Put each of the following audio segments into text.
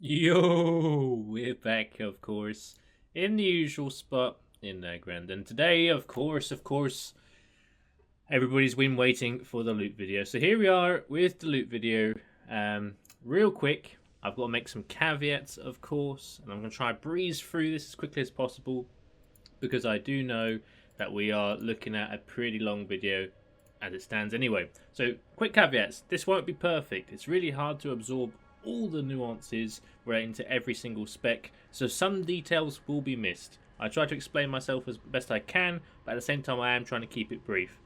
Yo, we're back, of course, in the usual spot in Grand. And today, of course, everybody's been waiting for the loot video. So here we are with the loot video. Real quick, I've got to make some caveats, of course, and I'm going to try to breeze through this as quickly as possible because I do know that we are looking at a pretty long video as it stands anyway. So, quick caveats. This won't be perfect. It's really hard to absorb all the nuances relating to every single spec, so some details will be missed. I try to explain myself as best I can, but at the same time I am trying to keep it brief.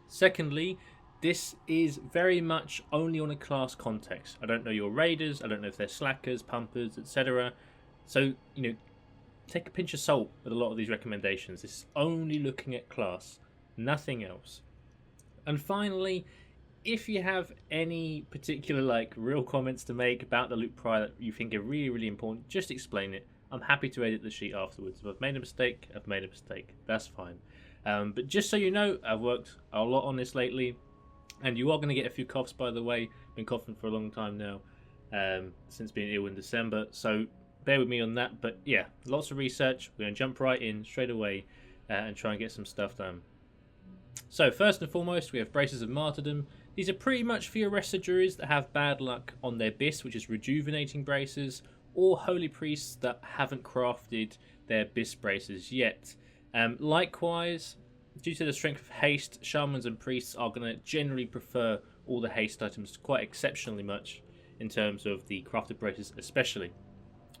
Secondly, this is very much only on a class context. I don't know your raiders, I don't know if they're slackers, pumpers, etc. So, take a pinch of salt with a lot of these recommendations. This is only looking at class, nothing else. And finally, if you have any particular real comments to make about the loot prior that you think are really important, just explain it. I'm happy to edit the sheet afterwards. If I've made a mistake, I've made a mistake. That's fine. But just so you know, I've worked a lot on this lately, and you are going to get a few coughs, by the way. Been coughing for a long time now, since being ill in December. So bear with me on that. But yeah, lots of research. We're going to jump right in straight away and try and get some stuff done. So first and foremost, we have Braces of Martyrdom. These are pretty much for your Resto Druids that have bad luck on their Bis, which is Rejuvenating Braces, or Holy Priests that haven't crafted their Bis Braces yet. Likewise, due to the strength of haste, Shamans and Priests are going to generally prefer all the haste items quite exceptionally much in terms of the crafted braces especially.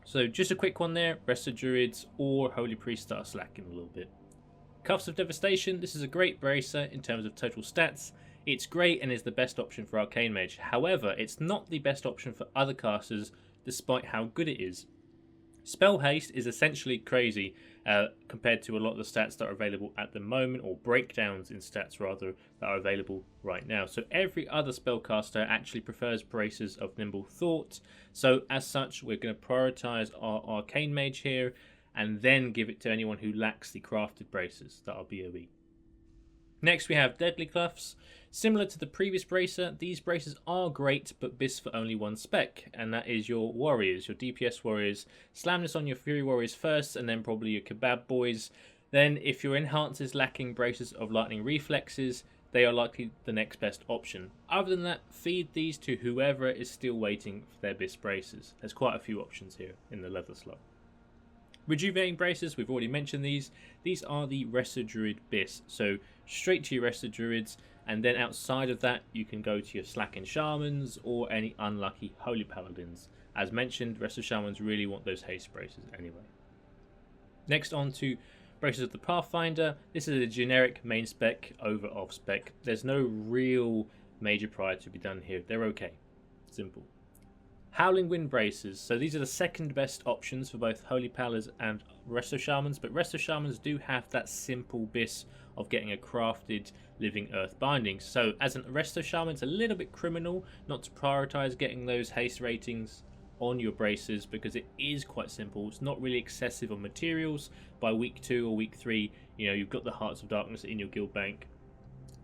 So just a quick one there, Resto Druids or Holy Priests that are slacking a little bit. Cuffs of Devastation, this is a great bracer in terms of total stats. It's great and is the best option for Arcane Mage. However, it's not the best option for other casters despite how good it is. Spell Haste is essentially crazy compared to a lot of the stats that are available at the moment, or breakdowns in stats rather, that are available right now. So every other spellcaster actually prefers Braces of Nimble Thought. So as such, we're going to prioritise our Arcane Mage here, and then give it to anyone who lacks the crafted braces that are BOE. Next we have Deadly Cuffs. Similar to the previous bracer, these braces are great but bis for only one spec, and that is your warriors, your DPS warriors. Slam this on your Fury warriors first, and then probably your Kebab boys. Then if your enhancers lacking braces of lightning reflexes, they are likely the next best option. Other than that, feed these to whoever is still waiting for their bis braces. There's quite a few options here in the leather slot. Rejuvenating Braces, we've already mentioned these. These are the Resto Druid Bis. So straight to your Resto Druids, and then outside of that, you can go to your Slacking Shamans or any unlucky Holy Paladins. As mentioned, Resto Shamans really want those haste braces anyway. Next on to Braces of the Pathfinder. This is a generic main spec over off spec. There's no real major prior to be done here. They're okay. Simple. Howling Wind Braces. So these are the second best options for both Holy Palas and Resto Shamans, but Resto Shamans do have that simple bis of getting a crafted Living Earth binding. So as an Resto Shaman, it's a little bit criminal not to prioritise getting those haste ratings on your braces because it is quite simple. It's not really excessive on materials. By week 2 or week 3, you've got the Hearts of Darkness in your guild bank.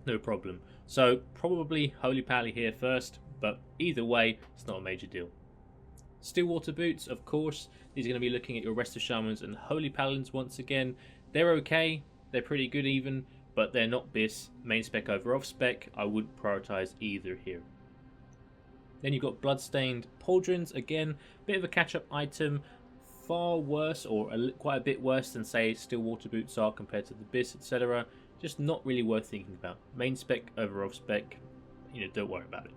No problem. So probably Holy Pally here first, but either way, it's not a major deal. Stillwater Boots, of course. These are going to be looking at your Resto Shamans and Holy Paladins once again. They're okay. They're pretty good even, but they're not bis. Main spec over off spec. I wouldn't prioritise either here. Then you've got Bloodstained Pauldrons. Again, bit of a catch-up item. Far worse, or quite a bit worse than, say, Stillwater Boots are compared to the bis, etc. Just not really worth thinking about. Main spec over off spec. Don't worry about it.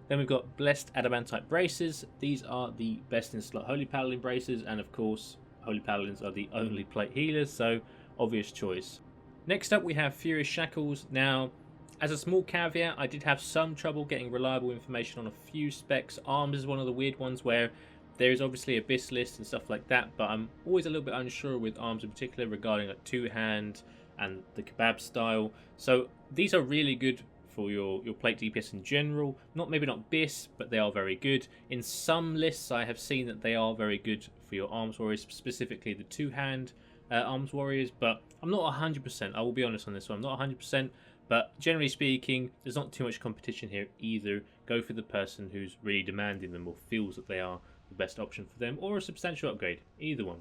Then we've got Blessed Adamantite Braces. These are the best in slot Holy Paladin braces, and of course, Holy Paladins are the only plate healers, so obvious choice. Next up, we have Furious Shackles. Now, as a small caveat, I did have some trouble getting reliable information on a few specs. Arms is one of the weird ones where there is obviously a bis list and stuff like that, but I'm always a little bit unsure with arms in particular regarding like two-hand and the kebab style. So these are really good for your plate DPS in general. Maybe not bis, but they are very good. In some lists I have seen that they are very good for your arms warriors, specifically the two-hand arms warriors, but I'm not 100%. I will be honest on this one. I'm not 100%, but generally speaking, there's not too much competition here either, go for the person who's really demanding them or feels that they are the best option for them, or a substantial upgrade, either one.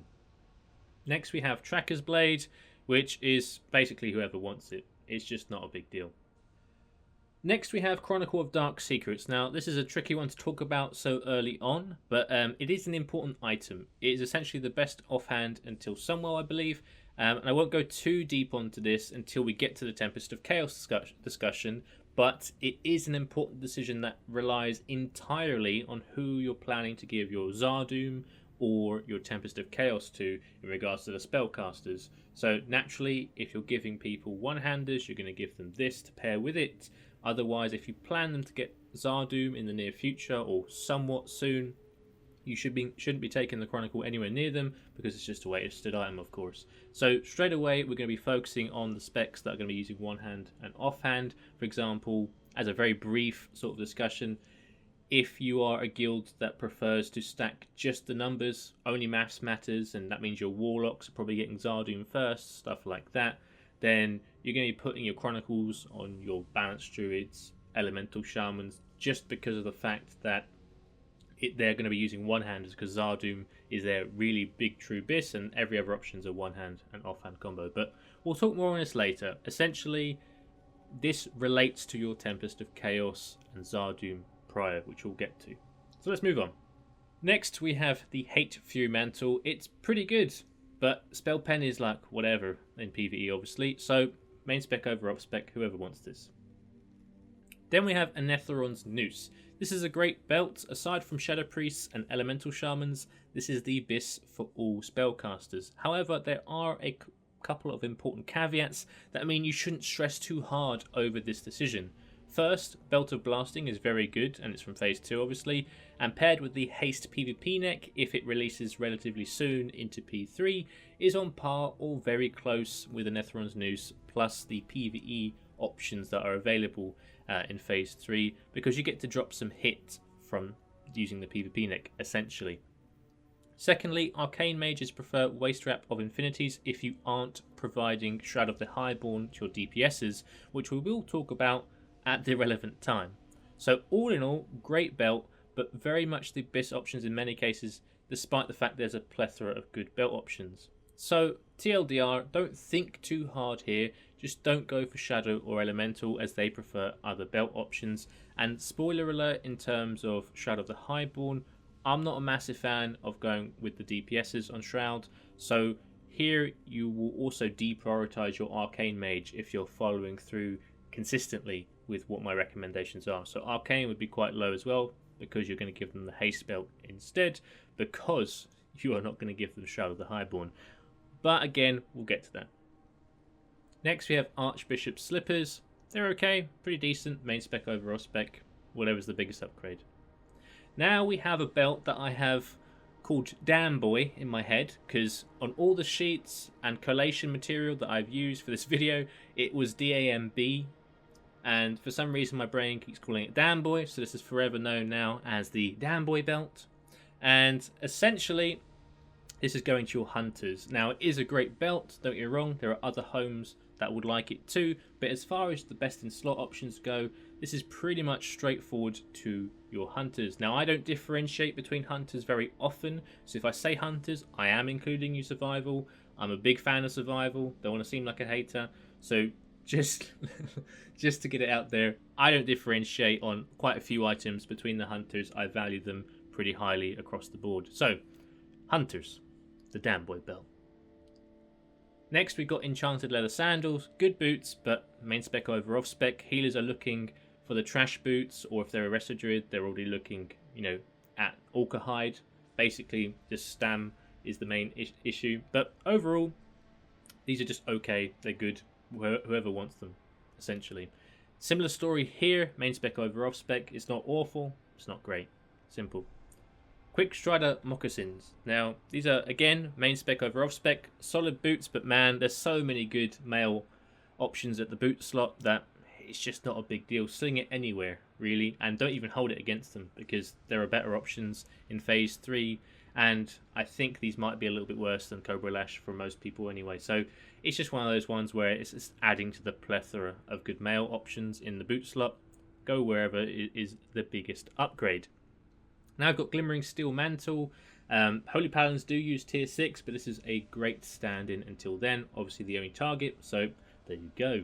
Next we have Tracker's Blade, which is basically whoever wants it. It's just not a big deal. Next we have Chronicle of Dark Secrets. Now this is a tricky one to talk about so early on, but it is an important item. It is essentially the best offhand until Sunwell, I believe, and I won't go too deep onto this until we get to the Tempest of Chaos discussion, but it is an important decision that relies entirely on who you're planning to give your Zardoom or your Tempest of Chaos to in regards to the spellcasters. So naturally, if you're giving people one-handers, you're going to give them this to pair with it. Otherwise, if you plan them to get Zardoom in the near future or somewhat soon, you shouldn't be taking the Chronicle anywhere near them, because it's just a wasted item, of course. So straight away, we're going to be focusing on the specs that are going to be using one hand and offhand. For example, as a very brief sort of discussion, if you are a guild that prefers to stack just the numbers, only maths matters, and that means your warlocks are probably getting Zardoom first, stuff like that, then you're going to be putting your Chronicles on your balanced druids, elemental shamans, just because of the fact that they're going to be using one-handers, because Zardoom is their really big true bis, and every other option is a one-hand and offhand combo. But we'll talk more on this later. Essentially, this relates to your Tempest of Chaos and Zardoom prior, which we'll get to. So let's move on. Next, we have the Hate Fury Mantle. It's pretty good, but Spell Pen is like whatever in PvE, obviously. So main spec over off spec, whoever wants this. Then we have Anetheron's Noose. This is a great belt. Aside from Shadow Priests and Elemental Shamans, this is the BIS for all spellcasters. However, there are a couple of important caveats that mean you shouldn't stress too hard over this decision. First, Belt of Blasting is very good, and it's from Phase 2 obviously, and paired with the Haste PvP neck, if it releases relatively soon into P3, is on par or very close with Anetheron's Noose, plus the PvE options that are available in Phase 3, because you get to drop some hit from using the PvP neck, essentially. Secondly, Arcane Mages prefer Waste Wrap of Infinities if you aren't providing Shroud of the Highborn to your DPSs, which we will talk about at the relevant time. So all in all, great belt, but very much the best options in many cases, despite the fact there's a plethora of good belt options. So TLDR, don't think too hard here, just don't go for Shadow or Elemental, as they prefer other belt options. And spoiler alert in terms of Shroud of the Highborn, I'm not a massive fan of going with the DPSs on Shroud, so here you will also deprioritize your Arcane Mage if you're following through consistently with what my recommendations are. So Arcane would be quite low as well, because you're going to give them the Haste belt instead, because you are not going to give them Shroud of the Highborn. But again, we'll get to that. Next we have Archbishop's Slippers. They're okay, pretty decent, main spec over off spec, whatever's the biggest upgrade. Now we have a belt that I have called Damn Boy in my head, because on all the sheets and collation material that I've used for this video, it was DAMB, and for some reason my brain keeps calling it Damn Boy, so this is forever known now as the Damn Boy belt. And essentially, this is going to your hunters. Now, it is a great belt, don't get me wrong, there are other homes that would like it too, but as far as the best in slot options go, this is pretty much straightforward to your hunters. Now, I don't differentiate between hunters very often, so if I say hunters, I am including you survival. I'm a big fan of survival, don't want to seem like a hater, so just to get it out there, I don't differentiate on quite a few items between the hunters. I value them pretty highly across the board. So, hunters, the Damn Boy belt. Next we got Enchanted Leather Sandals, good boots, but main spec over off spec. Healers are looking for the trash boots, or if they're a Resto Druid, they're already looking, at Orca Hide. Basically, just Stam is the main issue. But overall, these are just okay, they're good, whoever wants them, essentially. Similar story here, main spec over off spec. It's not awful, it's not great. Simple. Quick Strider Moccasins. Now, these are, again, main spec over off spec. Solid boots, but man, there's so many good male options at the boot slot that it's just not a big deal. Sling it anywhere, really, and don't even hold it against them, because there are better options in Phase 3, and I think these might be a little bit worse than Cobra Lash for most people anyway. So it's just one of those ones where it's just adding to the plethora of good male options in the boot slot. go wherever is the biggest upgrade. Now I've got Glimmering Steel Mantle. Holy Paladins do use tier 6, but this is a great stand-in until then. Obviously the only target, so there you go.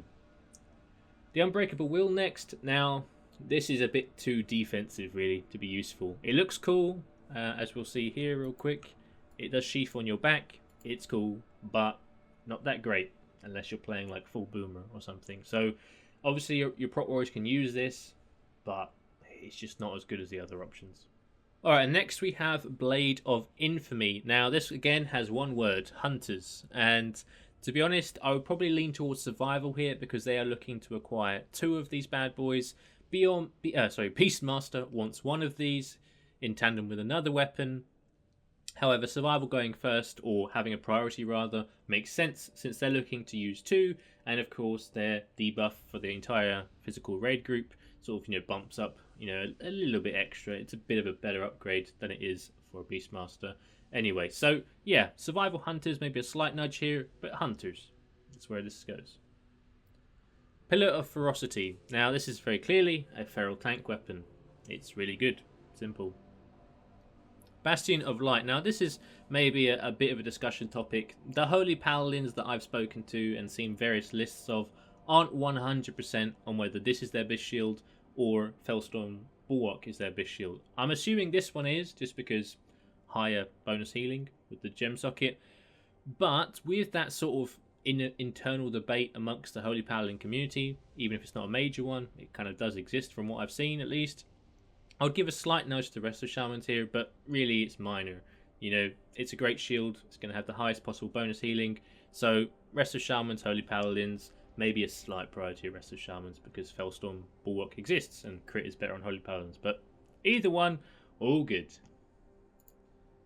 The Unbreakable Will next. Now, this is a bit too defensive, really, to be useful. It looks cool, as we'll see here real quick. It does sheath on your back. It's cool, but not that great, unless you're playing like full Boomer or something. So, obviously, your prot warriors can use this, but it's just not as good as the other options. Alright, and next we have Blade of Infamy. Now, this again has one word, Hunters. And to be honest, I would probably lean towards Survival here because they are looking to acquire 2 of these bad boys. Beastmaster wants 1 of these in tandem with another weapon. However, Survival going first, or having a priority rather, makes sense since they're looking to use 2. And of course, their debuff for the entire physical raid group sort of, bumps up, a little bit extra. It's a bit of a better upgrade than it is for a Beastmaster. Anyway, so yeah, Survival Hunters, maybe a slight nudge here, but Hunters, that's where this goes. Pillar of Ferocity. Now, this is very clearly a feral tank weapon. It's really good. Simple. Bastion of Light. Now, this is maybe a bit of a discussion topic. The Holy Paladins that I've spoken to and seen various lists of aren't 100% on whether this is their best shield or Fellstorm Bulwark is their best shield. I'm assuming this one is, just because higher bonus healing with the gem socket. But with that sort of internal debate amongst the Holy Paladin community, even if it's not a major one, it kind of does exist from what I've seen at least. I would give a slight nudge to Resto Shamans here, but really it's minor. It's a great shield. It's going to have the highest possible bonus healing. So Resto Shamans, Holy Paladins, maybe a slight priority of Resto Shamans because Fellstorm Bulwark exists and crit is better on Holy Paladins. But either one, all good.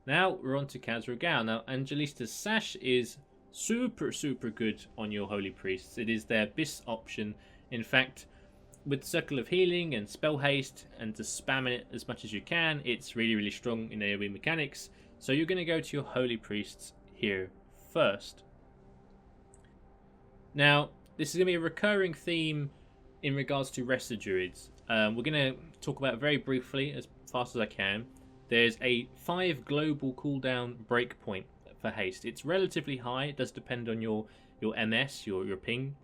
Now we're on to Khazra Gal. Now Angelista's Sash is super good on your Holy Priests. It is their BIS option. In fact, with Circle of Healing and Spell Haste and to spam it as much as you can, it's really strong in AoE mechanics. So you're going to go to your Holy Priests here first. Now, this is going to be a recurring theme in regards to Rest of Druids. We're going to talk about it very briefly, as fast as I can. There's a 5 global cooldown breakpoint for haste. It's relatively high. It does depend on your MS, your ping.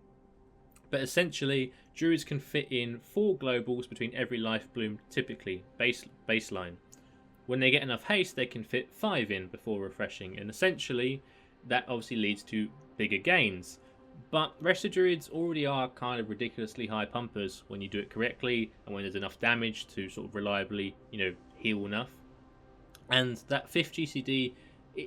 But essentially, Druids can fit in 4 globals between every life bloom, typically, baseline. When they get enough haste, they can fit 5 in before refreshing. And essentially, that obviously leads to bigger gains. But Rest of Druids already are kind of ridiculously high pumpers when you do it correctly and when there's enough damage to sort of reliably, heal enough. And that 5th GCD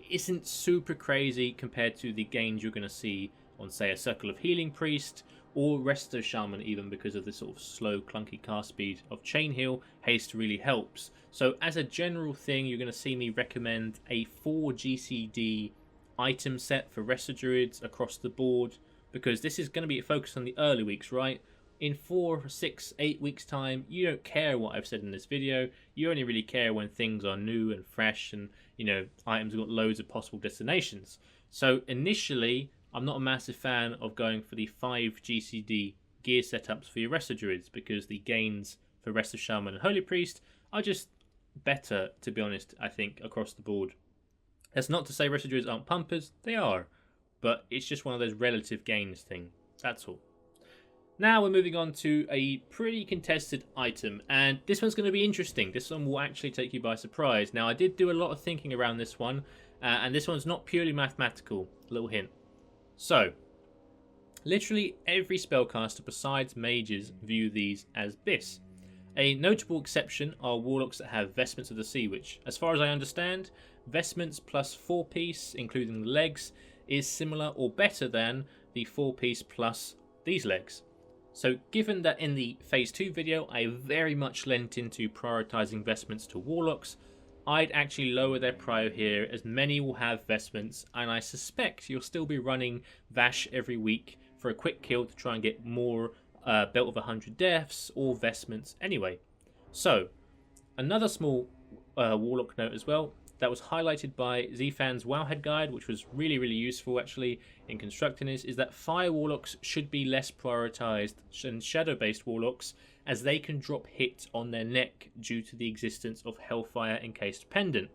isn't super crazy compared to the gains you're going to see on, say, a Circle of Healing Priest or Resto Shaman, even because of the sort of slow, clunky cast speed of Chain Heal. Haste really helps. So as a general thing, you're going to see me recommend a 4 GCD item set for Resto Druids across the board, because this is going to be focused on the early weeks, right? In 4, 6, 8 weeks time, you don't care what I've said in this video. You only really care when things are new and fresh and, items have got loads of possible destinations. So initially, I'm not a massive fan of going for the 5 GCD gear setups for your Resto Druids, because the gains for Resto Shaman and Holy Priest are just better, to be honest, I think, across the board. That's not to say Resto Druids aren't pumpers. They are. But it's just one of those relative gains thing. That's all. Now we're moving on to a pretty contested item, and this one's going to be interesting. This one will actually take you by surprise. Now, I did do a lot of thinking around this one, and this one's not purely mathematical. Little hint. So, literally every spellcaster besides mages view these as BIS. A notable exception are warlocks that have Vestments of the Sea, which, as far as I understand, Vestments plus 4-piece, including the legs, is similar or better than the 4-piece plus these legs. So given that in the phase 2 video I very much lent into prioritizing Vestments to warlocks, I'd actually lower their prio here, as many will have Vestments, and I suspect you'll still be running Vash every week for a quick kill to try and get more Belt of 100 deaths or Vestments anyway. So, another small warlock note as well. that was highlighted by Zfan's Wowhead guide, which was really useful actually in constructing this, is that fire warlocks should be less prioritized than shadow-based warlocks, as they can drop hit on their neck due to the existence of Hellfire encased pendant.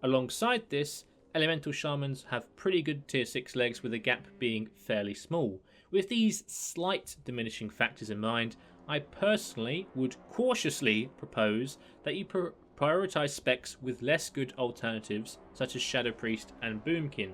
Alongside this, elemental shamans have pretty good tier 6 legs, with the gap being fairly small. With these slight diminishing factors in mind, I personally would cautiously propose that you prioritise specs with less good alternatives such as Shadow Priest and Boomkin.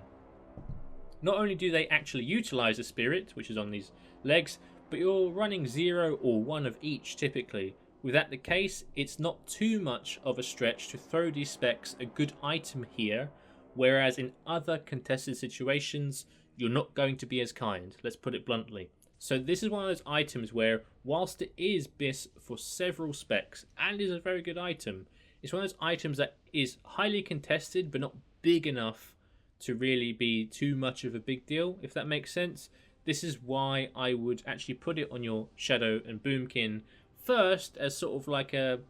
Not only do they actually utilise the spirit, which is on these legs, but you're running 0 or 1 of each typically. With that the case, it's not too much of a stretch to throw these specs a good item here, whereas in other contested situations, you're not going to be as kind, let's put it bluntly. So this is one of those items where, whilst it is BIS for several specs, and is a very good item, it's one of those items that is highly contested, but not big enough to really be too much of a big deal, if that makes sense. This is why I would actually put it on your Shadow and Boomkin first, as sort of like a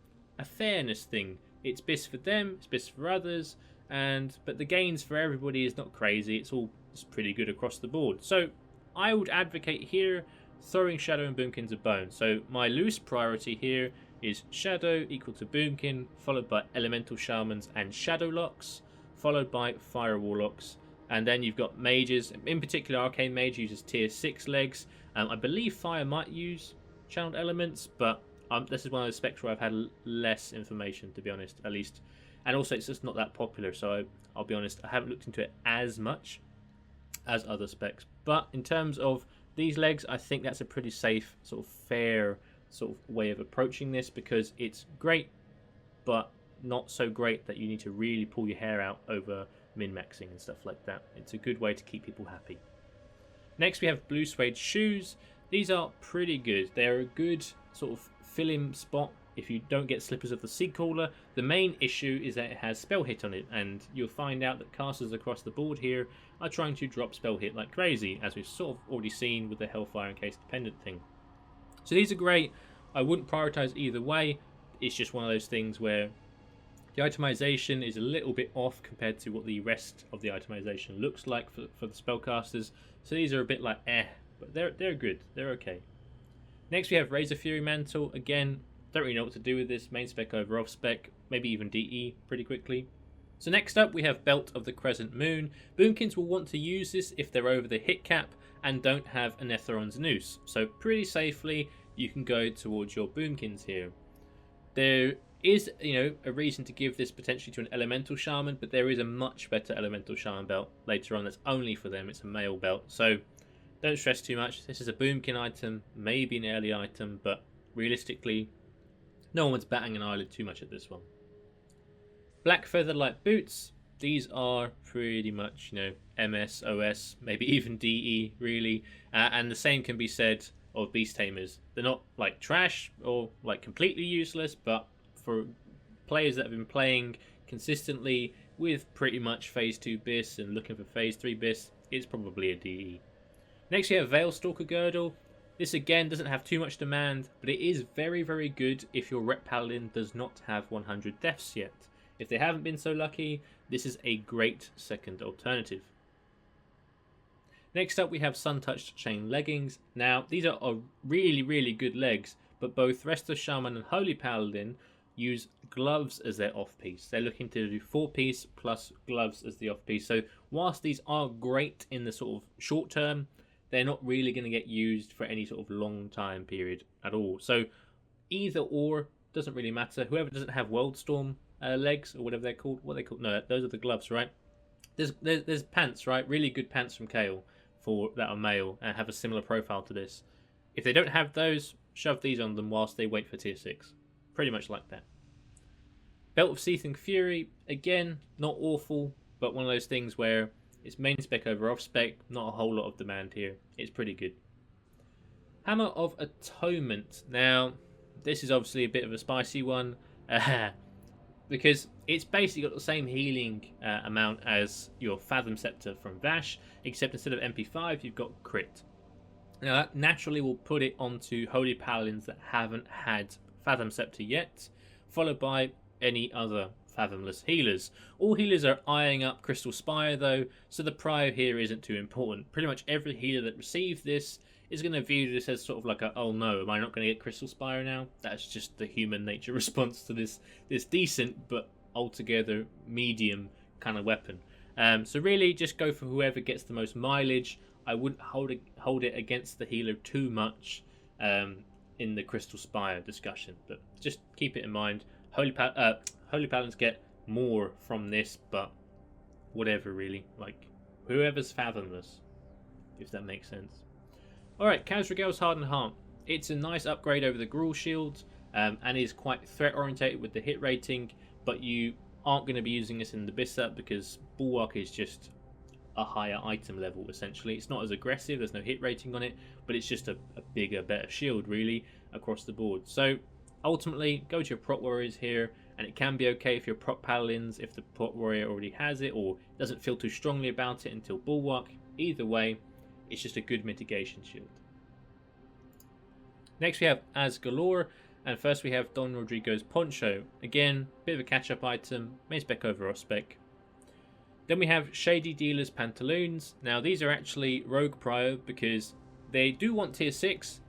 fairness thing. It's BIS for them, it's BIS for others, but the gains for everybody is not crazy. It's pretty good across the board. So I would advocate here throwing Shadow and Boomkins a bone. So my loose priority here is Shadow equal to Boomkin, followed by Elemental Shamans and Shadow Locks, followed by Fire Warlocks. And then you've got mages, in particular Arcane Mage uses tier 6 legs. I believe Fire might use Channeled Elements, but this is one of those specs where I've had less information, to be honest, at least. And also it's just not that popular, so I'll be honest, I haven't looked into it as much as other specs. But in terms of these legs, I think that's a pretty safe, sort of fair sort of way of approaching this, because it's great, but not so great that you need to really pull your hair out over min-maxing and stuff like that. It's a good way to keep people happy. Next we have blue suede shoes. These are pretty good. They're a good sort of fill-in spot if you don't get Slippers of the Seedcaller. The main issue is that it has spell hit on it, and you'll find out that casters across the board here are trying to drop spell hit like crazy, as we've sort of already seen with the Hellfire encased pendant thing. So these are great. I wouldn't prioritise either way. It's just one of those things where the itemization is a little bit off compared to what the rest of the itemization looks like for the spellcasters. So these are a bit like but they're good. They're okay. Next we have Razor Fury Mantle. Again, don't really know what to do with this. Main spec over off spec, maybe even DE pretty quickly. So next up we have Belt of the Crescent Moon. Boomkins will want to use this if they're over the hit cap and don't have a Netheron's Noose. So pretty safely you can go towards your Boomkins here. There is, a reason to give this potentially to an Elemental Shaman, but there is a much better Elemental Shaman belt later on that's only for them. It's a male belt, so don't stress too much. This is a Boomkin item, maybe an early item, but realistically, no one's batting an eyelid too much at this one. Black Featherlight Boots. These are pretty much, MS, OS, maybe even DE, really. And the same can be said of Beast Tamers. They're not like trash or like completely useless, but for players that have been playing consistently with pretty much Phase 2 BIS and looking for Phase 3 BIS, it's probably a DE. Next we have Veilstalker Girdle. This again doesn't have too much demand, but it is very good if your Rep Paladin does not have 100 deaths yet. If they haven't been so lucky, this is a great second alternative. Next up we have Sun-Touched Chain Leggings. Now these are really good legs, but both Resto Shaman and Holy Paladin use gloves as their off-piece. They're looking to do 4-piece plus gloves as the off-piece. So whilst these are great in the sort of short term, they're not really going to get used for any sort of long time period at all. So either or doesn't really matter. Whoever doesn't have Worldstorm legs or whatever they're called, no, those are the gloves, right? There's pants, right? Really good pants from Kale that are male and have a similar profile to this. If they don't have those, shove these on them whilst they wait for tier 6. Pretty much like that. Belt of Seething Fury, again, not awful, but one of those things where it's main spec over off spec, not a whole lot of demand here. It's pretty good. Hammer of Atonement. Now, this is obviously a bit of a spicy one, because it's basically got the same healing amount as your Fathom Scepter from Vash, except instead of MP5, you've got crit. Now, that naturally will put it onto Holy Paladins that haven't had Fathom Scepter yet, followed by any other fathomless healers. All healers are eyeing up Crystal Spire though, so the prio here isn't too important. Pretty much every healer that received this is going to view this as sort of like a, oh no, am I not going to get Crystal Spire now? That's just the human nature response to this decent but altogether medium kind of weapon. So really just go for whoever gets the most mileage. I wouldn't hold it against the healer too much in the Crystal Spire discussion, but just keep it in mind. Holy Paladins get more from this, but whatever really, like whoever's fathomless, if that makes sense. Alright, Khazragel's Hardened Heart. It's a nice upgrade over the Gruul Shield, and is quite threat orientated with the hit rating, but you aren't going to be using this in the Bissa because Bulwark is just a higher item level essentially. It's not as aggressive, there's no hit rating on it, but it's just a bigger, better shield really across the board. So ultimately, go to your prot warriors here, and it can be okay if you're prot paladins, if the prot warrior already has it or doesn't feel too strongly about it until Bulwark. Either way, it's just a good mitigation shield. Next we have Asgalore, and first we have Don Rodrigo's Poncho. Again, bit of a catch-up item, main spec over off spec. Then we have Shady Dealer's Pantaloons. Now these are actually Rogue Prio because they do want tier 6,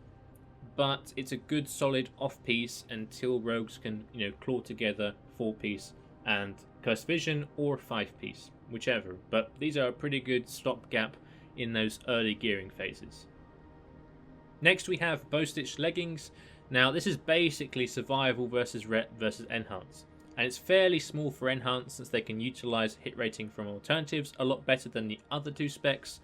but it's a good solid off piece until Rogues can, claw together 4-piece and Cursed Vision or 5-piece, whichever. But these are a pretty good stopgap in those early gearing phases. Next we have Bowstitch Leggings. Now this is basically survival versus ret versus enhance, and it's fairly small for enhance since they can utilize hit rating from alternatives a lot better than the other two specs.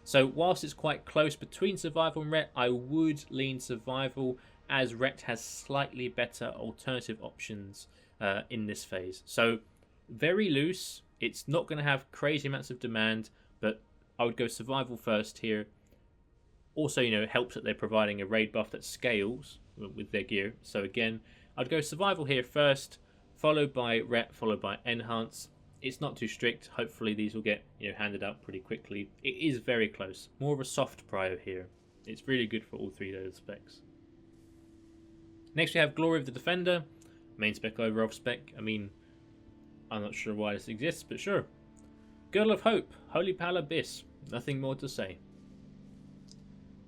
So whilst it's quite close between survival and ret, I would lean survival as ret has slightly better alternative options in this phase. So very loose, it's not going to have crazy amounts of demand, but I would go survival first here. Also, it helps that they're providing a raid buff that scales with their gear. So again, I'd go survival here first, followed by ret, followed by enhance. It's not too strict. Hopefully these will get handed out pretty quickly. It is very close. More of a soft prio here. It's really good for all three of those specs. Next we have Glory of the Defender. Main spec over off spec. I mean, I'm not sure why this exists, but sure. Girdle of Hope. Holy Pal Abyss. Nothing more to say.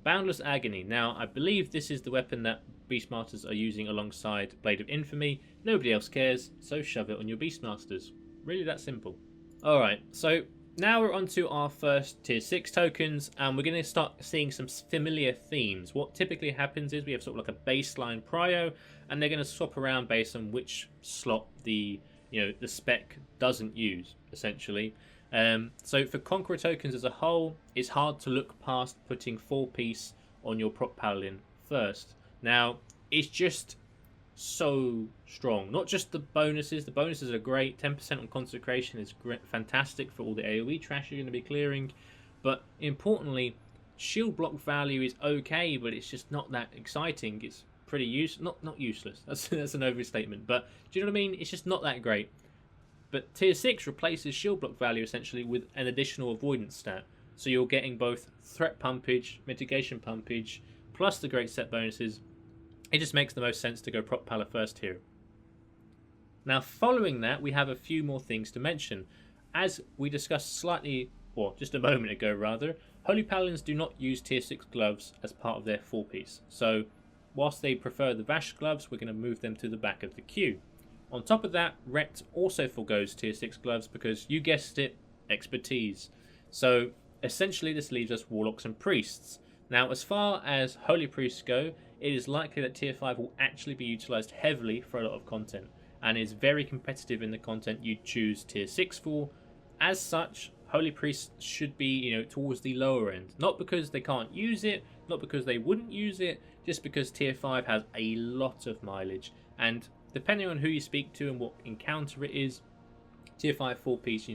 Boundless Agony. Now, I believe this is the weapon that Beastmasters are using alongside Blade of Infamy. Nobody else cares, so shove it on your Beastmasters. Really that simple. Alright, so now we're on to our first tier 6 tokens, and we're going to start seeing some familiar themes. What typically happens is we have sort of like a baseline prio, and they're going to swap around based on which slot the spec doesn't use, essentially. So for Conqueror tokens as a whole, it's hard to look past putting 4-piece on your prop paladin first. Now, it's just so strong. Not just the bonuses are great. 10% on consecration is fantastic for all the AoE trash you're going to be clearing, but importantly, shield block value is okay, but it's just not that exciting. It's pretty not useless. That's an overstatement, but do you know what I mean? It's just not that great. But tier 6 replaces shield block value essentially with an additional avoidance stat. So you're getting both threat pumpage, mitigation pumpage, plus the great set bonuses. It just makes the most sense to go prop pala first here. Now following that, we have a few more things to mention. As we discussed just a moment ago rather, Holy Paladins do not use tier 6 gloves as part of their 4-piece. So whilst they prefer the Vash gloves, we're going to move them to the back of the queue. On top of that, ret also forgoes tier 6 gloves because, you guessed it, expertise. So essentially this leaves us warlocks and priests. Now as far as holy priests go, it is likely that tier 5 will actually be utilised heavily for a lot of content, and is very competitive in the content you choose tier 6 for. As such, holy priests should be towards the lower end. Not because they can't use it, not because they wouldn't use it, just because tier 5 has a lot of mileage, and depending on who you speak to and what encounter it is, tier 5 4-piece,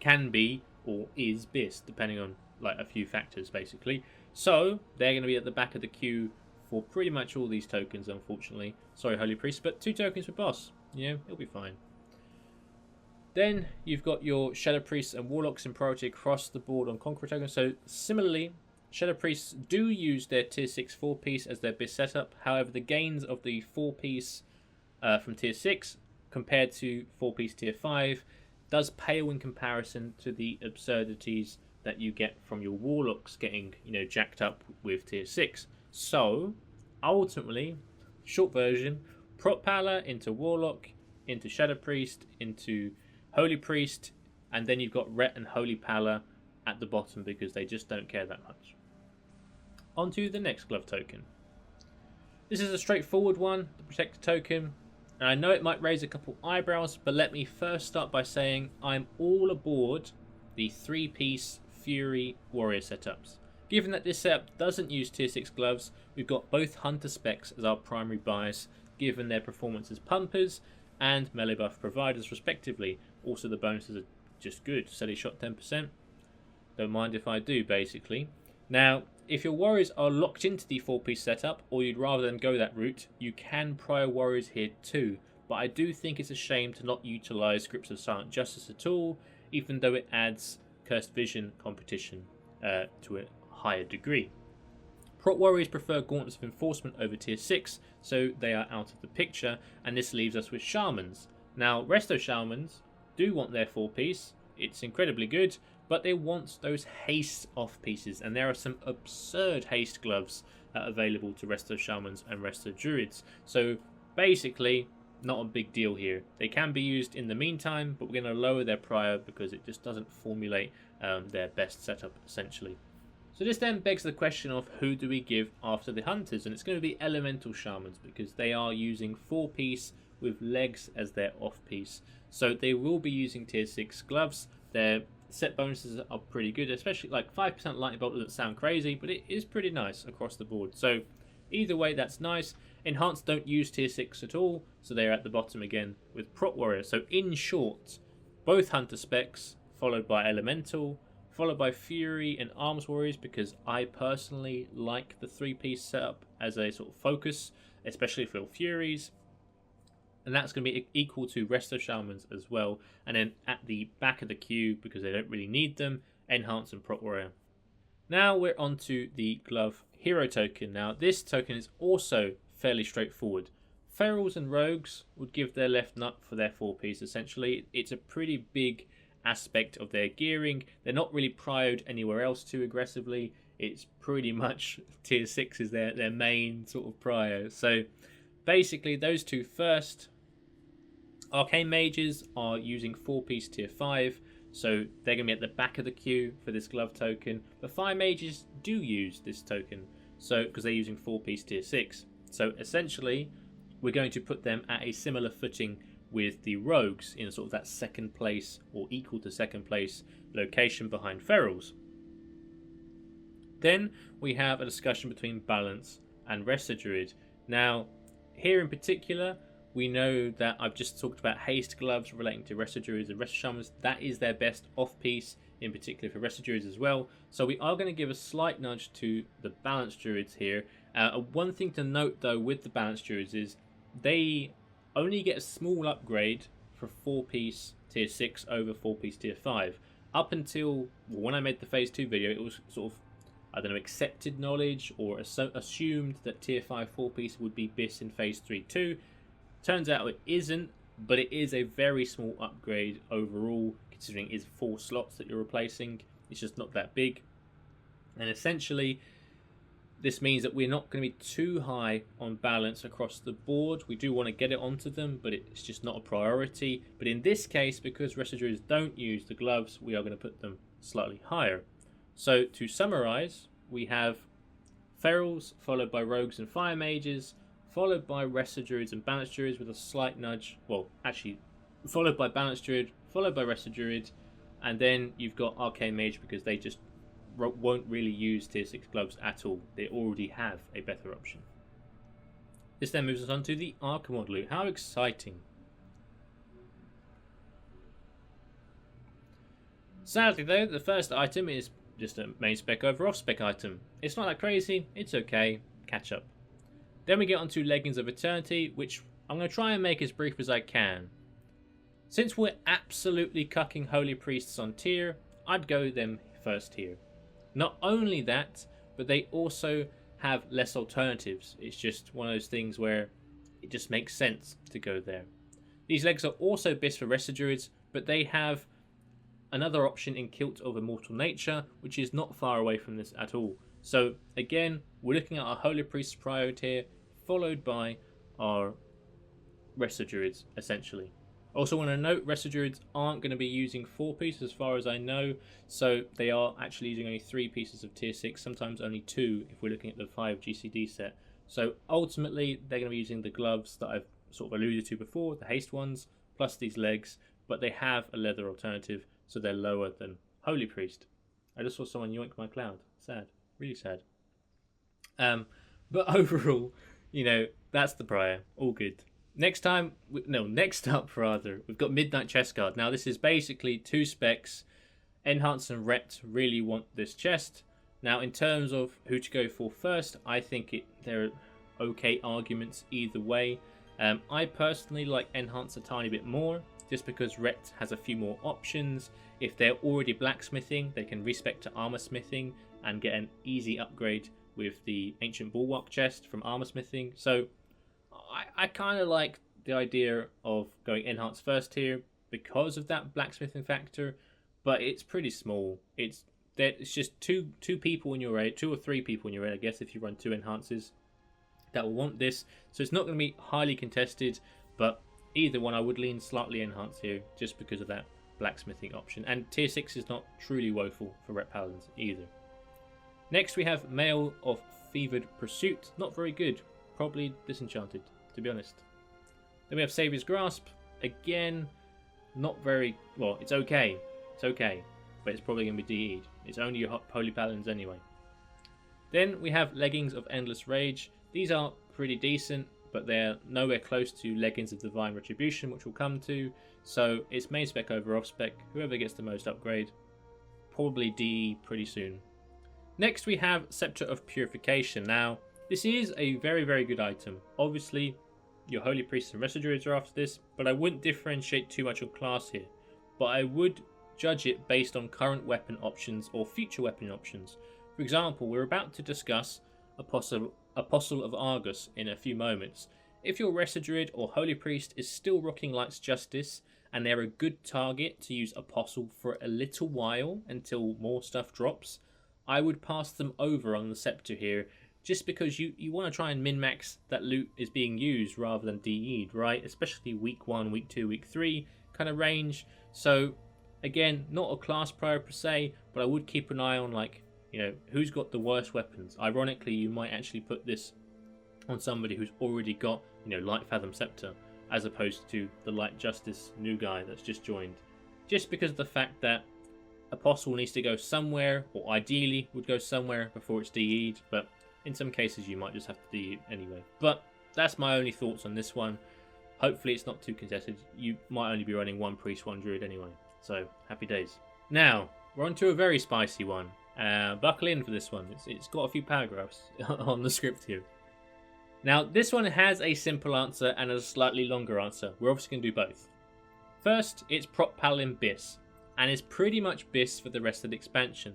can be or is BIS, depending on a few factors basically. So they're going to be at the back of the queue for pretty much all these tokens, unfortunately. Sorry, Holy Priest, but 2 tokens for boss. It'll be fine. Then you've got your Shadow Priests and Warlocks in priority across the board on Conqueror tokens. So similarly, Shadow Priests do use their tier 6 4-piece as their BIS setup. However, the gains of the 4-piece from tier 6 compared to 4-piece tier 5 does pale in comparison to the absurdities that you get from your warlocks getting, jacked up with tier 6. So, ultimately, short version, prot pala into warlock, into shadow priest, into holy priest, and then you've got ret and holy pala at the bottom because they just don't care that much. On to the next glove token. This is a straightforward one, the protector token. And I know it might raise a couple eyebrows, but let me first start by saying I'm all aboard the 3-piece Fury warrior setups. Given that this setup doesn't use tier 6 gloves, we've got both hunter specs as our primary bias, given their performance as pumpers and melee buff providers respectively. Also the bonuses are just good, steady shot 10%. Don't mind if I do, basically. Now, if your warriors are locked into the 4-piece setup, or you'd rather than go that route, you can prior warriors here too. But I do think it's a shame to not utilise Scripts of Silent Justice at all, even though it adds Cursed Vision competition to a higher degree. Prot warriors prefer Gauntlets of Enforcement over tier 6, so they are out of the picture, and this leaves us with Shamans. Now, Resto Shamans do want their 4-piece, it's incredibly good, but they want those haste off pieces, and there are some absurd haste gloves available to Resto Shamans and Resto Druids. So basically, not a big deal here. They can be used in the meantime, but we're going to lower their prior because it just doesn't formulate their best setup, essentially. So this then begs the question of who do we give after the Hunters, and it's going to be Elemental Shamans because they are using 4-piece with legs as their off-piece. So they will be using tier 6 gloves. Their set bonuses are pretty good, especially like 5% lightning bolt doesn't sound crazy, but it is pretty nice across the board. So either way, that's nice. Enhanced don't use tier 6 at all, so they're at the bottom again with Prot Warrior. So in short, both Hunter specs, followed by Elemental, followed by Fury and Arms Warriors, because I personally like the 3-piece setup as a sort of focus, especially for Furies. And that's going to be equal to Resto Shamans as well. And then at the back of the queue, because they don't really need them, Enhance and Prot Warrior. Now we're on to the Glove Hero token. Now this token is also fairly straightforward. Ferals and Rogues would give their left nut for their 4-piece essentially. It's a pretty big aspect of their gearing. They're not really prioed anywhere else too aggressively. It's pretty much tier 6 is their main sort of prio. So basically those two first. Arcane Mages are using 4-piece tier 5, so they're going to be at the back of the queue for this glove token. But Fire Mages do use this token, so because they're using 4-piece tier 6. So essentially, we're going to put them at a similar footing with the Rogues in sort of that second place or equal to second place location behind Ferals. Then we have a discussion between Balance and Resto Druid. Now, here in particular, we know that I've just talked about haste gloves relating to Resto Druids and Resto Shamans. That is their best off-piece, in particular for Resto Druids as well. So we are going to give a slight nudge to the Balanced Druids here. One thing to note though with the Balanced Druids is they only get a small upgrade for 4-piece tier 6 over 4-piece tier 5. Up until when I made the phase 2 video, it was sort of, I don't know, accepted knowledge or assumed that tier 5 4-piece would be BIS in phase 3 too. Turns out it isn't, but it is a very small upgrade overall, considering it's 4 slots that you're replacing. It's just not that big. And essentially, this means that we're not going to be too high on balance across the board. We do want to get it onto them, but it's just not a priority. But in this case, because Resto Druids don't use the gloves, we are going to put them slightly higher. So to summarize, we have Ferals, followed by Rogues and Fire Mages, followed by Resto Druids and Balanced Druids with a slight nudge. Well, actually, followed by Balanced Druid, followed by Resto Druid, and then you've got Arcane Mage because they just won't really use tier 6 gloves at all. They already have a better option. This then moves us on to the Archimonde loot. How exciting. Sadly though, the first item is just a main spec over off spec item. It's not that crazy, it's okay, catch up. Then we get onto Leggings of Eternity, which I'm going to try and make as brief as I can. Since we're absolutely cucking Holy Priests on tier, I'd go them first here. Not only that, but they also have less alternatives. It's just one of those things where it just makes sense to go there. These legs are also bis for Wrestler Druids, but they have another option in Kilt of Immortal Nature, which is not far away from this at all. So again, we're looking at our Holy Priest Prior here, followed by our Wrestler Druids, essentially. Also want to note, Wrestler Druids aren't going to be using 4 pieces as far as I know, so they are actually using only 3 pieces of tier 6, sometimes only 2 if we're looking at the 5 GCD set. So ultimately, they're going to be using the gloves that I've sort of alluded to before, the haste ones, plus these legs, but they have a leather alternative, so they're lower than Holy Priest. I just saw someone yoink my cloud. Sad. Really sad. But overall, you know, that's the prior. All good. Next up, we've got Midnight Chest Guard. Now, this is basically 2 specs. Enhance and Ret really want this chest. Now, in terms of who to go for first, I think there are okay arguments either way. I personally like Enhance a tiny bit more, just because Ret has a few more options. If they're already blacksmithing, they can respec to armor smithing and get an easy upgrade with the Ancient Bulwark chest from armor smithing. So I kind of like the idea of going Enhance first here because of that blacksmithing factor, but it's pretty small. It's just two people in your raid, 2 or 3 people in your raid, I guess, if you run 2 enhances that will want this. So it's not going to be highly contested, but either one I would lean slightly Enhance here just because of that blacksmithing option. And tier 6 is not truly woeful for Ret Paladins either. Next we have Mail of Fevered Pursuit. Not very good. Probably disenchanted, to be honest. Then we have Savior's Grasp. Again, not very... well, it's okay. It's okay. But it's probably going to be DE'd. It's only your Holy Paladins anyway. Then we have Leggings of Endless Rage. These are pretty decent, but they're nowhere close to Leggings of Divine Retribution, which we'll come to. So it's main spec over off spec. Whoever gets the most upgrade, probably DE pretty soon. Next we have Scepter of Purification. Now, this is a very, very good item. Obviously, your Holy Priests and Wrestler Druids are after this, but I wouldn't differentiate too much on class here. But I would judge it based on current weapon options or future weapon options. For example, we're about to discuss Apostle of Argus in a few moments. If your Wrestler Druid or Holy Priest is still rocking Light's Justice, and they're a good target to use Apostle for a little while until more stuff drops, I would pass them over on the Scepter here, just because you want to try and min-max that loot is being used rather than DE'd, right? Especially week 1, week 2, week 3 kind of range. So again, not a class prior per se, but I would keep an eye on, like, you know, who's got the worst weapons. Ironically, you might actually put this on somebody who's already got, you know, Light Fathom Scepter, as opposed to the Light Justice new guy that's just joined. Just because of the fact that Apostle needs to go somewhere, or ideally would go somewhere before it's DE'd, but in some cases you might just have to DE anyway. But that's my only thoughts on this one. Hopefully it's not too contested. You might only be running 1 priest, 1 druid anyway. So, happy days. Now, we're on to a very spicy one. Buckle in for this one. It's got a few paragraphs on the script here. Now, this one has a simple answer and a slightly longer answer. We're obviously going to do both. First, it's Prot Paladin Bis, and is pretty much Bis for the rest of the expansion.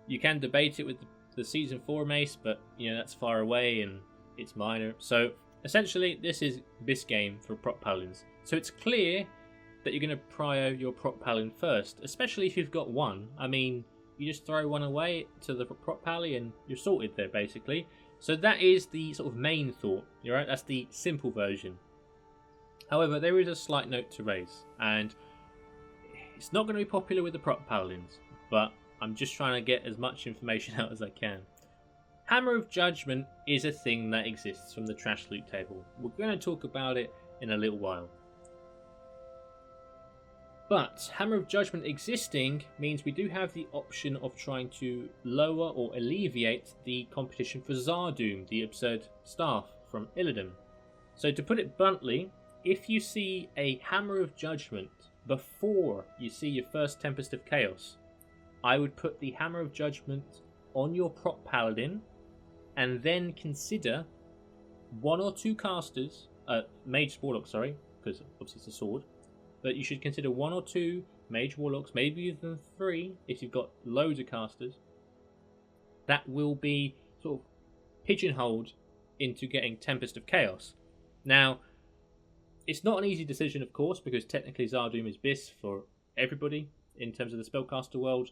You can debate it with the Season 4 mace, but, you know, that's far away and it's minor. So, essentially, this is Bis game for Prot Paladins. So it's clear that you're going to prio your Prot Paladin first, especially if you've got one. I mean, you just throw one away to the Prot Pally and you're sorted there, basically. So that is the sort of main thought, right? That's the simple version. However, there is a slight note to raise, and it's not going to be popular with the Prot Paladins, but I'm just trying to get as much information out as I can. Hammer of Judgment is a thing that exists from the trash loot table. We're going to talk about it in a little while. But Hammer of Judgment existing means we do have the option of trying to lower or alleviate the competition for Zardoom, the absurd staff from Illidan. So to put it bluntly, if you see a Hammer of Judgment before you see your first Tempest of Chaos, I would put the Hammer of Judgment on your Prot Paladin and then consider 1 or 2 casters, Mage Warlock, sorry, because obviously it's a sword. But you should consider 1 or 2 Mage Warlocks, maybe even 3 if you've got loads of casters. That will be sort of pigeonholed into getting Tempest of Chaos. Now, It's not an easy decision, of course, because technically Zardoom is BIS for everybody in terms of the spellcaster world,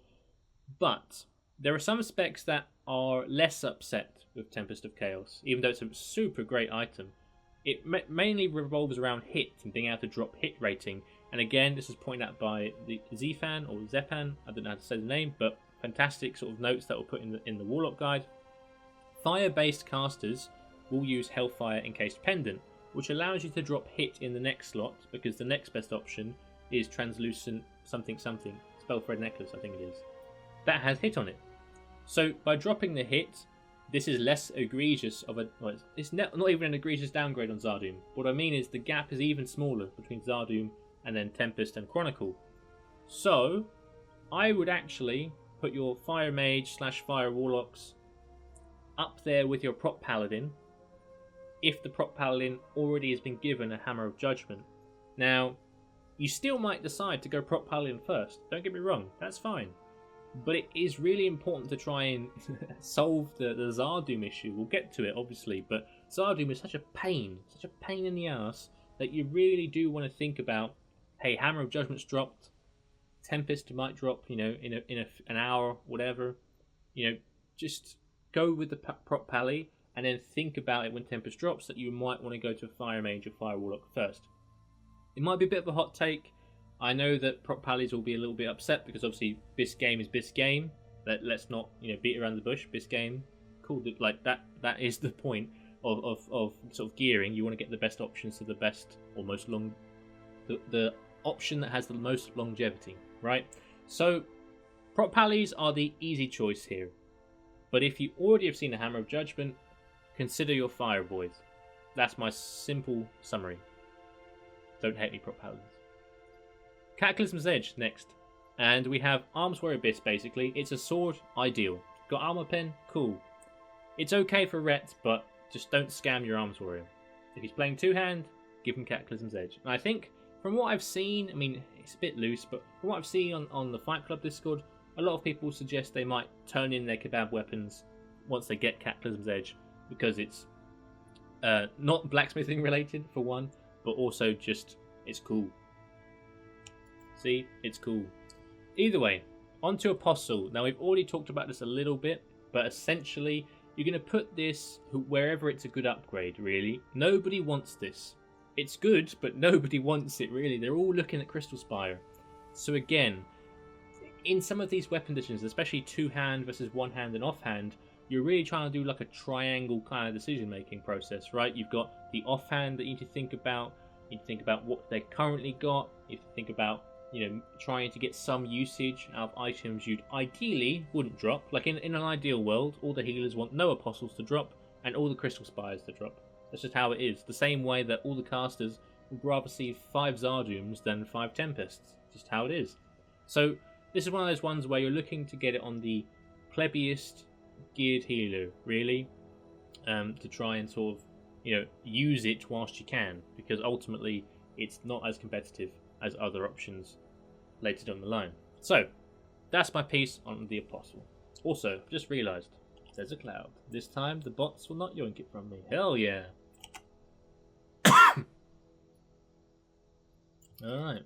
but there are some specs that are less upset with Tempest of Chaos, even though it's a super great item. It mainly revolves around hit and being able to drop hit rating, and again, this is pointed out by the Zfan or Zepan, I don't know how to say the name, but fantastic sort of notes that were put in the Warlock guide. Fire-based casters will use Hellfire Encased Pendant, which allows you to drop hit in the next slot, because the next best option is Translucent something, Spellthread Necklace, I think it is. That has hit on it. So by dropping the hit, this is less egregious of a... Well, it's not even an egregious downgrade on Zardoom. What I mean is the gap is even smaller between Zardoom and then Tempest and Chronicle. So I would actually put your Fire Mage / Fire Warlocks up there with your Prop Paladin, if the Prop Paladin already has been given a Hammer of Judgment. Now, you still might decide to go Prop Paladin first, don't get me wrong, that's fine. But it is really important to try and solve the Zardoom issue. We'll get to it, obviously, but Zardoom is such a pain in the ass, that you really do want to think about, hey, Hammer of Judgment's dropped, Tempest might drop, you know, in an hour, whatever. You know, just go with the Prop Pally, and then think about it when Tempest drops, that you might want to go to a Fire Mage or Fire Warlock first. It might be a bit of a hot take. I know that Prop Pallies will be a little bit upset, because obviously this game is this game. Let's not, you know, beat around the bush. This game, cool. Like that is the point of sort of gearing. You want to get the best options to the best or most long, the option that has the most longevity, right? So Prop Pallies are the easy choice here. But if you already have seen a Hammer of Judgment, consider your Fire Boys. That's my simple summary. Don't hate me, Prop Paladins. Cataclysm's Edge next, and we have Arms Warrior Abyss. Basically, it's a sword, ideal. Got armor pen, cool. It's okay for Ret, but just don't scam your Arms Warrior. If he's playing two-hand, give him Cataclysm's Edge. And I think, from what I've seen, I mean, it's a bit loose, but from what I've seen on the Fight Club Discord, a lot of people suggest they might turn in their kebab weapons once they get Cataclysm's Edge, because it's not blacksmithing related, for one, but also just, it's cool. See, it's cool. Either way, onto Apostle. Now, we've already talked about this a little bit, but essentially, you're going to put this wherever it's a good upgrade, really. Nobody wants this. It's good, but nobody wants it, really. They're all looking at Crystal Spire. So again, in some of these weapon decisions, especially two-hand versus one-hand and offhand, you're really trying to do like a triangle kind of decision-making process, right? You've got the offhand that you need to think about. You need to think about what they currently got. You have to think about, you know, trying to get some usage out of items you'd ideally wouldn't drop. Like in an ideal world, all the healers want no Apostles to drop and all the Crystal Spires to drop. That's just how it is. The same way that all the casters would rather see 5 Zardooms than 5 Tempests. Just how it is. So this is one of those ones where you're looking to get it on the plebeiest geared healer, really, to try and sort of, you know, use it whilst you can, because ultimately it's not as competitive as other options later down the line. So that's my piece on the Apostle. Also, just realised there's a cloud. This time the bots will not yoink it from me. Hell yeah. Alright.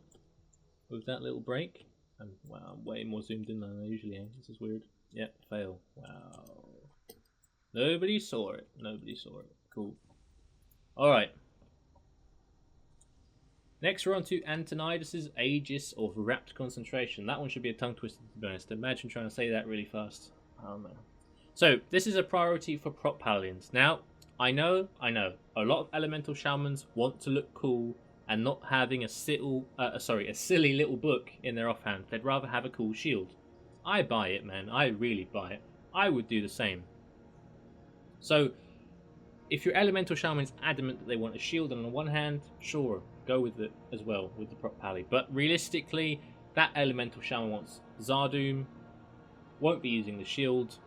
With that little break, and wow, I'm way more zoomed in than I usually am. This is weird. Yep, fail. Wow. Nobody saw it. Nobody saw it. Cool. Alright. Next we're on to Antonidas' Aegis of Rapt Concentration. That one should be a tongue twister, to be honest. Imagine trying to say that really fast. Oh man. So, this is a priority for Prop Paladins. Now, I know, a lot of Elemental Shamans want to look cool and not having a silly little book in their offhand. They'd rather have a cool shield. I buy it, man. I really buy it. I would do the same. So, if your Elemental Shaman's adamant that they want a shield on the one hand, sure, go with it as well, with the Prop Pally. But realistically, that Elemental Shaman wants Zardoom, won't be using the shield,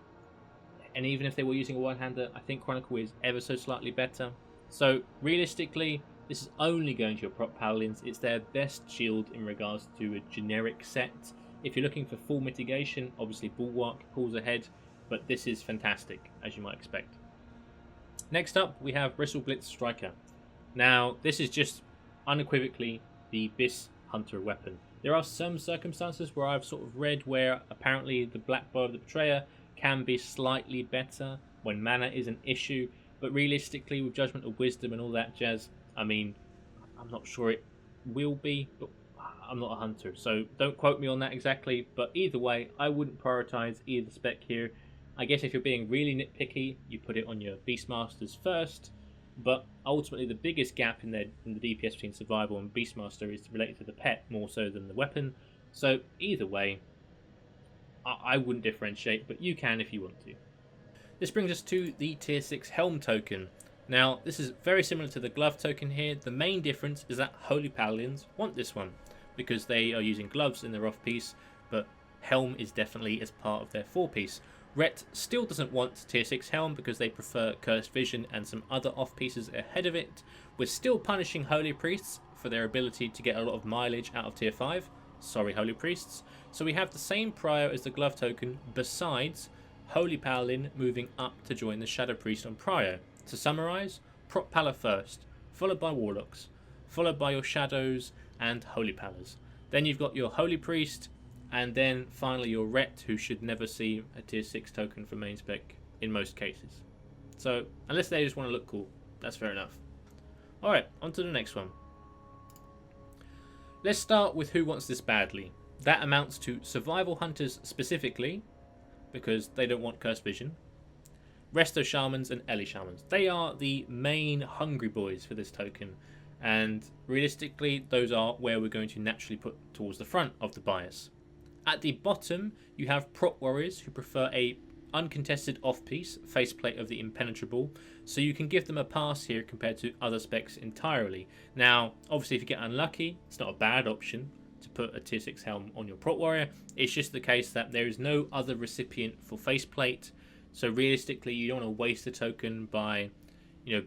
and even if they were using a one-hander, I think Chronicle is ever so slightly better. So, realistically, this is only going to your Prop Paladins. It's their best shield in regards to a generic set. If you're looking for full mitigation, obviously Bulwark pulls ahead, but this is fantastic, as you might expect. Next up, we have Bristle Blitz Striker. Now, this is just unequivocally the Bis Hunter weapon. There are some circumstances where I've sort of read where apparently the Black Bow of the Betrayer can be slightly better when mana is an issue, but realistically with Judgment of Wisdom and all that jazz, I mean, I'm not sure it will be, but I'm not a hunter, so don't quote me on that exactly, but either way, I wouldn't prioritise either spec here. I guess if you're being really nitpicky, you put it on your Beastmasters first, but ultimately the biggest gap in the DPS between Survival and Beastmaster is related to the pet more so than the weapon, so either way, I wouldn't differentiate, but you can if you want to. This brings us to the tier 6 helm token. Now, this is very similar to the glove token here. The main difference is that Holy Paladins want this one, because they are using gloves in their off-piece, but helm is definitely as part of their 4-piece. Ret still doesn't want tier 6 helm because they prefer Cursed Vision and some other off-pieces ahead of it. We're still punishing Holy Priests for their ability to get a lot of mileage out of tier 5. Sorry, Holy Priests. So we have the same prio as the glove token, besides Holy Paladin moving up to join the Shadow Priest on prio. To summarise, Prot Pala first, followed by Warlocks, followed by your Shadows and Holy Palas. Then you've got your Holy Priest, and then finally your Ret, who should never see a tier 6 token for main spec in most cases. So, unless they just want to look cool, that's fair enough. Alright, on to the next one. Let's start with who wants this badly. That amounts to Survival Hunters specifically, because they don't want Cursed Vision. Resto Shamans and Ellie Shamans. They are the main hungry boys for this token, and realistically those are where we're going to naturally put towards the front of the bias. At the bottom you have Prot Warriors who prefer a uncontested off-piece, faceplate of the Impenetrable, so you can give them a pass here compared to other specs entirely. Now obviously if you get unlucky, it's not a bad option to put a tier 6 helm on your Prot Warrior. It's just the case that there is no other recipient for faceplate, so realistically you don't want to waste a token by,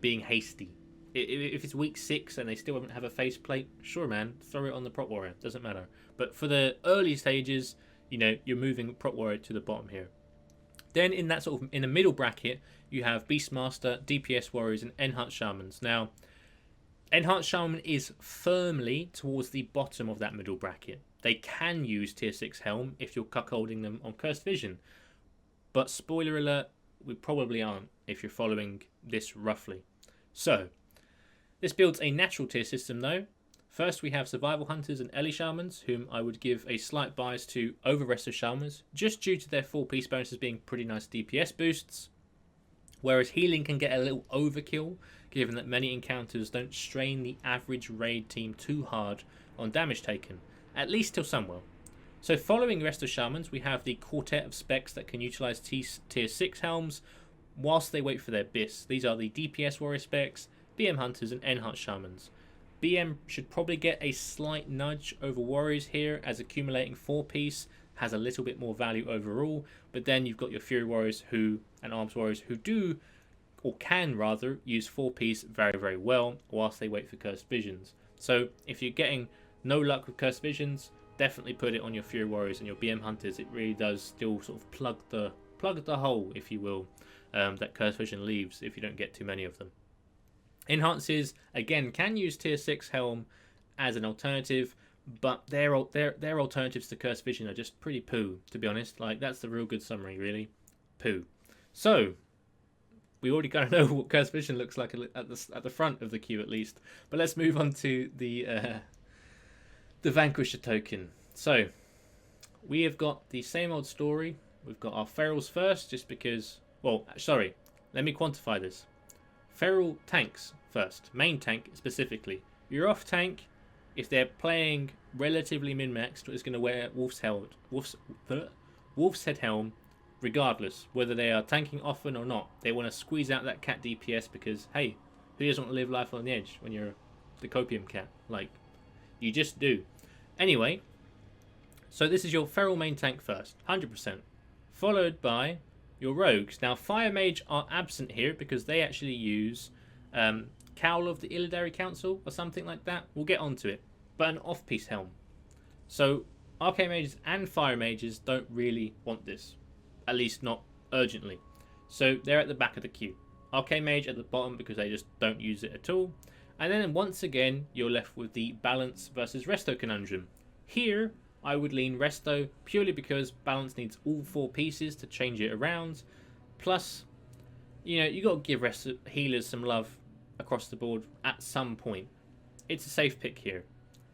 being hasty. If it's week 6 and they still don't have a faceplate, sure man, throw it on the Prot Warrior, doesn't matter. But for the early stages, you're moving Prot Warrior to the bottom here. Then in that sort of in the middle bracket, you have Beastmaster, DPS Warriors, and Enhanced Shamans. Now, Enhanced Shaman is firmly towards the bottom of that middle bracket. They can use tier 6 helm if you're cuckolding them on Cursed Vision. But spoiler alert, we probably aren't if you're following this roughly. So, this builds a natural tier system though. First we have Survival Hunters and Ellie Shamans, whom I would give a slight bias to over Resto Shamans, just due to their 4-piece bonuses being pretty nice DPS boosts. Whereas healing can get a little overkill, given that many encounters don't strain the average raid team too hard on damage taken, at least till Sunwell. So following Resto Shamans, we have the quartet of specs that can utilise tier 6 helms whilst they wait for their BIS. These are the DPS Warrior specs, BM Hunters and Enhanced Shamans. BM should probably get a slight nudge over Warriors here, as accumulating 4-piece has a little bit more value overall, but then you've got your Fury Warriors and Arms Warriors who do, or can rather, use 4-piece very, very well whilst they wait for Cursed Visions. So if you're getting no luck with Cursed Visions, definitely put it on your Fury Warriors and your BM Hunters. It really does still sort of plug the hole, if you will, that Cursed Vision leaves if you don't get too many of them. Enhances, again, can use tier 6 helm as an alternative, but their alternatives to Cursed Vision are just pretty poo, to be honest. Like, that's the real good summary, really. Poo. So, we already kind of know what Cursed Vision looks like at the front of the queue, at least. But let's move on to the Vanquisher token. So, we have got the same old story. We've got our Ferals first, just because... Well, sorry, let me quantify this. Feral tanks first, main tank specifically. Your off tank, if they're playing relatively min-maxed, is going to wear Wolf's Head Helm, regardless, whether they are tanking often or not. They want to squeeze out that cat DPS because, hey, who doesn't want to live life on the edge when you're the Copium cat? Like, you just do. Anyway, so this is your Feral main tank first, 100%. Followed by your rogues. Now, Fire Mage are absent here because they actually use Cowl of the Illidary Council or something like that. We'll get onto it. But an off-piece helm. So, Arcane Mages and Fire Mages don't really want this. At least not urgently. So, they're at the back of the queue. Arcane Mage at the bottom because they just don't use it at all. And then once again, you're left with the balance versus resto conundrum. Here, I would lean resto purely because balance needs all 4 pieces to change it around. Plus, you got to give healers some love across the board at some point. It's a safe pick here.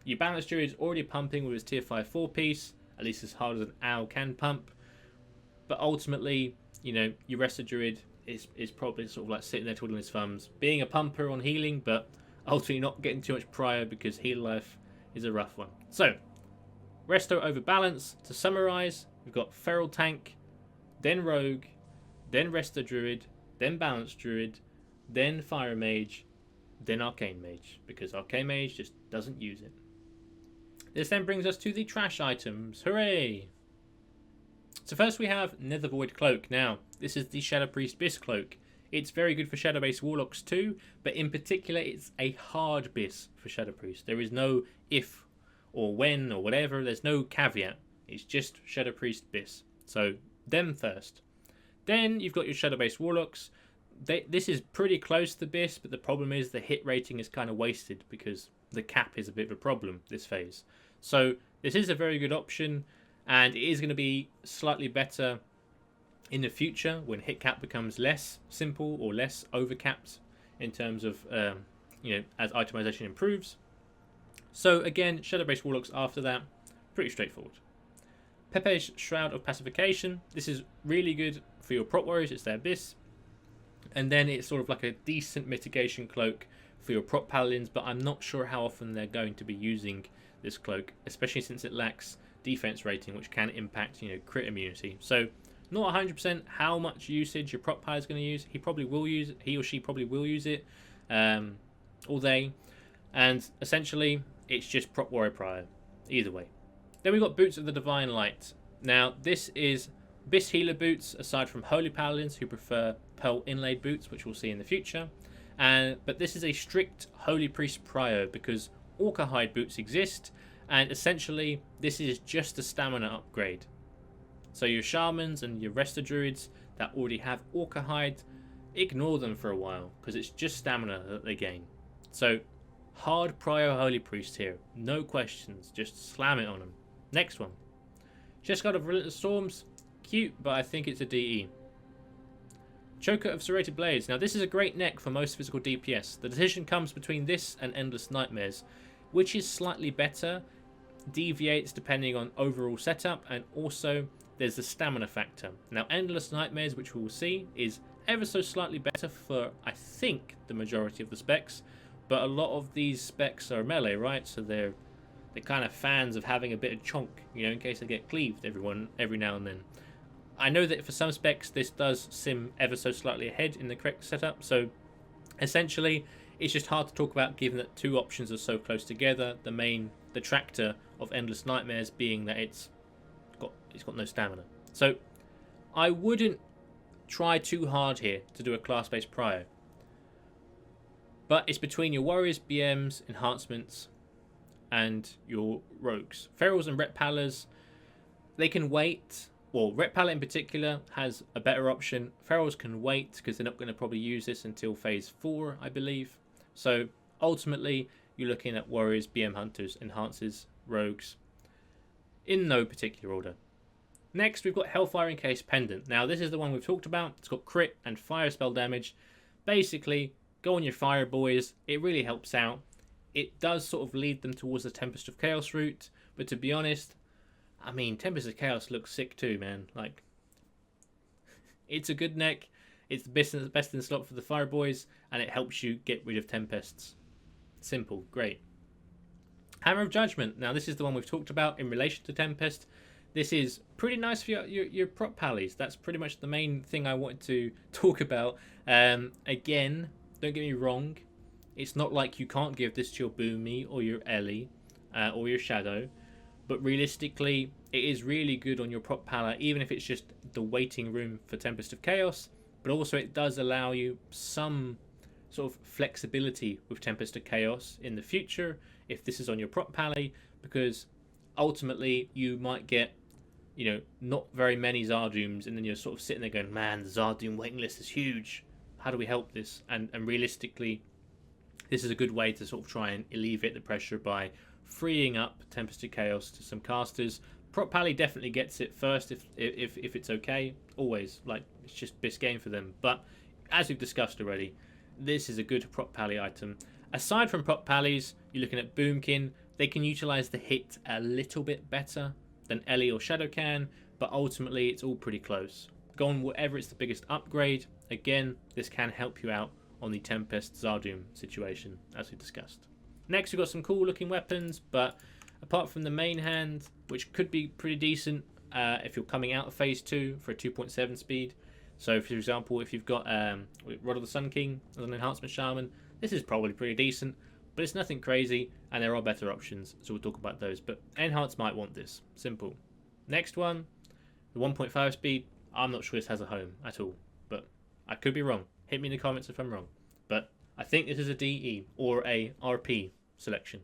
Your balance druid's already pumping with his tier 5 4 piece, at least as hard as an owl can pump. But ultimately, your resto druid is probably sort of like sitting there twiddling his thumbs, being a pumper on healing, but ultimately not getting too much prior because heal life is a rough one. So, resto over balance. To summarise, we've got feral tank, then rogue, then resto druid, then balance druid, then fire mage, then arcane mage, because arcane mage just doesn't use it. This then brings us to the trash items. Hooray! So first we have Nether Void Cloak. Now, this is the Shadow Priest Bis Cloak. It's very good for Shadow based Warlocks too, but in particular it's a hard Bis for Shadow Priest. There is no if or when or whatever, there's no caveat. It's just Shadow Priest Bis. So, them first. Then you've got your Shadow based Warlocks. This is pretty close to Bis, but the problem is the hit rating is kind of wasted because the cap is a bit of a problem this phase. So, this is a very good option. And it is going to be slightly better in the future when hit cap becomes less simple or less overcapped in terms of, as itemization improves. So again, Shadow-based Warlocks after that, pretty straightforward. Pepe's Shroud of Pacification. This is really good for your prop warriors, it's their Bis. And then it's sort of like a decent mitigation cloak for your prop paladins, but I'm not sure how often they're going to be using this cloak, especially since it lacks defense rating, which can impact crit immunity. So not 100% how much usage your prop pilot is going to use. He or she probably will use it all day, and essentially it's just prop warrior prior either way. Then we've got Boots of the Divine Light. Now this is Bis healer boots aside from holy paladins who prefer pearl inlaid boots, which we'll see in the future, but this is a strict holy priest prio because orca hide boots exist. And essentially, this is just a stamina upgrade. So your shamans and your resto druids that already have orca hide, ignore them for a while because it's just stamina that they gain. So hard prio holy priest here, no questions, just slam it on them. Next one, Chestguard of Relentless Storms, cute, but I think it's a DE. Choker of Serrated Blades. Now this is a great neck for most physical DPS. The decision comes between this and Endless Nightmares, which is slightly better, deviates depending on overall setup, and also there's the stamina factor. Now Endless Nightmares, which we will see, is ever so slightly better for I think the majority of the specs, but a lot of these specs are melee, right? So they're kind of fans of having a bit of chonk, in case they get cleaved every now and then. I know that for some specs this does sim ever so slightly ahead in the correct setup, so essentially it's just hard to talk about given that two options are so close together. The main detractor of Endless Nightmares being that it's got no stamina. So I wouldn't try too hard here to do a class-based prio. But it's between your warriors, BMs, enhancements, and your rogues. Ferals and Ret Pallers, they can wait. Well, Ret Palla in particular has a better option. Ferals can wait because they're not going to probably use this until phase 4, I believe. So ultimately, you're looking at warriors, BM hunters, enhancers, rogues, in no particular order. Next, we've got Hellfire Encased Pendant. Now, this is the one we've talked about. It's got crit and fire spell damage. Basically, go on your fire boys. It really helps out. It does sort of lead them towards the Tempest of Chaos route. But to be honest, I mean, Tempest of Chaos looks sick too, man. Like, it's a good neck. It's the best in slot for the fire boys. And it helps you get rid of Tempests. Simple. Great. Hammer of Judgment. Now, this is the one we've talked about in relation to Tempest. This is pretty nice for your prop pallies. That's pretty much the main thing I wanted to talk about. Again, don't get me wrong. It's not like you can't give this to your Boomy or your Ellie or your Shadow. But realistically, it is really good on your prop palla, even if it's just the waiting room for Tempest of Chaos. But also it does allow you some sort of flexibility with Tempest of Chaos in the future if this is on your prop pally, because ultimately you might get, not very many Zardooms, and then you're sort of sitting there going, man, the Zardoom waiting list is huge. How do we help this? And realistically, This is a good way to sort of try and alleviate the pressure by freeing up Tempested Chaos to some casters. Prop Pally definitely gets it first if it's okay. Always, like, it's just this game for them. But as we've discussed already, this is a good Prop Pally item. Aside from Prop Pallies, you're looking at Boomkin. They can utilize the hit a little bit better than Ellie or Shadow can, but ultimately it's all pretty close. Go on whatever it's the biggest upgrade. Again, this can help you out on the Tempest Zardoom situation, as we discussed. Next, we've got some cool looking weapons, but apart from the main hand, which could be pretty decent if you're coming out of phase 2 for a 2.7 speed. So, for example, if you've got Rod of the Sun King as an enhancement shaman, this is probably pretty decent, but it's nothing crazy, and there are better options, so we'll talk about those. But Enhance might want this. Simple. Next one, the 1.5 speed. I'm not sure this has a home at all, but I could be wrong. Hit me in the comments if I'm wrong. But I think this is a DE or a RP selection.